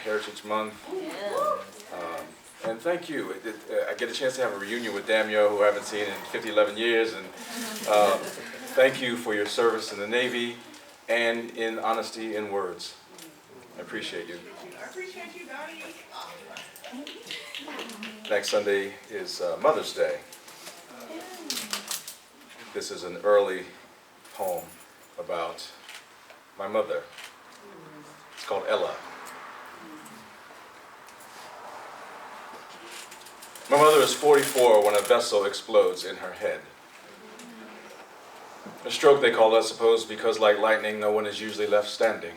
Heritage Month. And thank you. I get a chance to have a reunion with Damio, who I haven't seen in 50, 11 years. And thank you for your service in the Navy and in honesty in words. I appreciate you. I appreciate you, Donny. Next Sunday is Mother's Day. This is an early poem about my mother. It's called Ella. My mother is 44 when a vessel explodes in her head. A stroke they call it, I suppose, because like lightning, no one is usually left standing.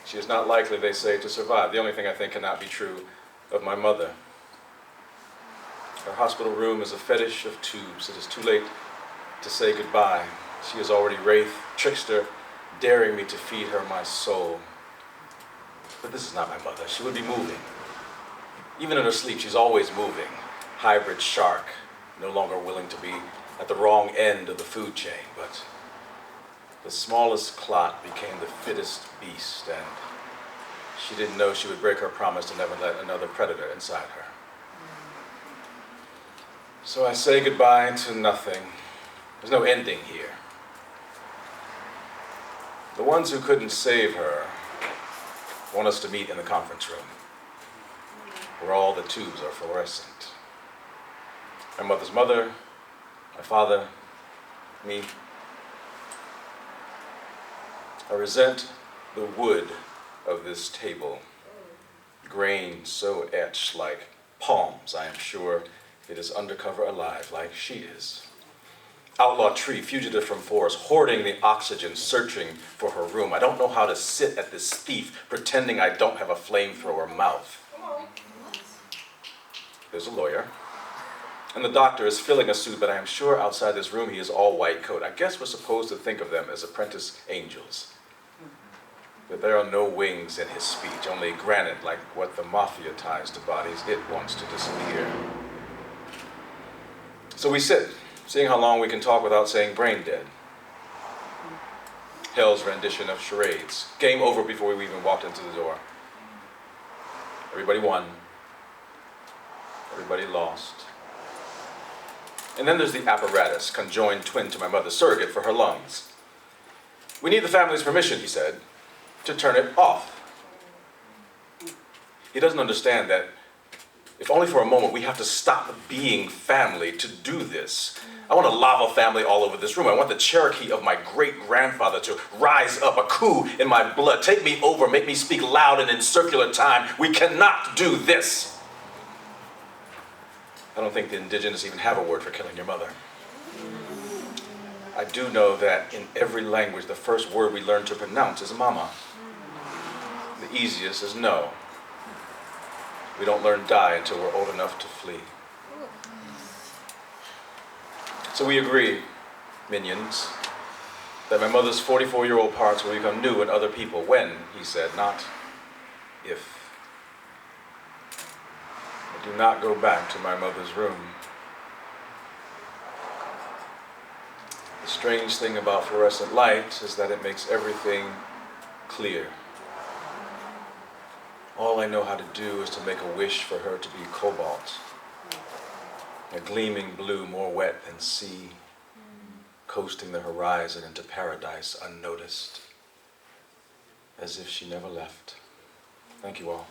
She is not likely, they say, to survive. The only thing I think cannot be true of my mother. Her hospital room is a fetish of tubes. It is too late to say goodbye. She is already wraith, trickster, daring me to feed her my soul. But this is not my mother. She would be moving. Even in her sleep, she's always moving. Hybrid shark, no longer willing to be at the wrong end of the food chain, but the smallest clot became the fittest beast, and she didn't know she would break her promise to never let another predator inside her. So I say goodbye to nothing. There's no ending here. The ones who couldn't save her want us to meet in the conference room, where all the tubes are fluorescent. My mother's mother, my father, me. I resent the wood of this table, grain so etched like palms. I am sure it is undercover alive like she is. Outlaw tree, fugitive from forest, hoarding the oxygen, searching for her room. I don't know how to sit at this thief, pretending I don't have a flamethrower mouth. There's a lawyer, and the doctor is filling a suit, but I am sure outside this room he is all white coat. I guess we're supposed to think of them as apprentice angels. But there are no wings in his speech, only granite like what the mafia ties to bodies it wants to disappear. So we sit, seeing how long we can talk without saying brain dead. Hell's rendition of charades. Game over before we even walked into the door. Everybody won. Everybody lost. And then there's the apparatus, conjoined twin to my mother's surrogate for her lungs. We need the family's permission, he said, to turn it off. He doesn't understand that if only for a moment we have to stop being family to do this. I want a lava family all over this room. I want the Cherokee of my great-grandfather to rise up, a coup in my blood. Take me over, make me speak loud and in circular time. We cannot do this. I don't think the indigenous even have a word for killing your mother. I do know that in every language, the first word we learn to pronounce is mama. The easiest is no. We don't learn die until we're old enough to flee. So we agree, minions, that my mother's 44-year-old parts will become new in other people when, he said, not if. I do not go back to my mother's room. The strange thing about fluorescent light is that it makes everything clear. All I know how to do is to make a wish for her to be cobalt, a gleaming blue more wet than sea, coasting the horizon into paradise unnoticed, as if she never left. Thank you all.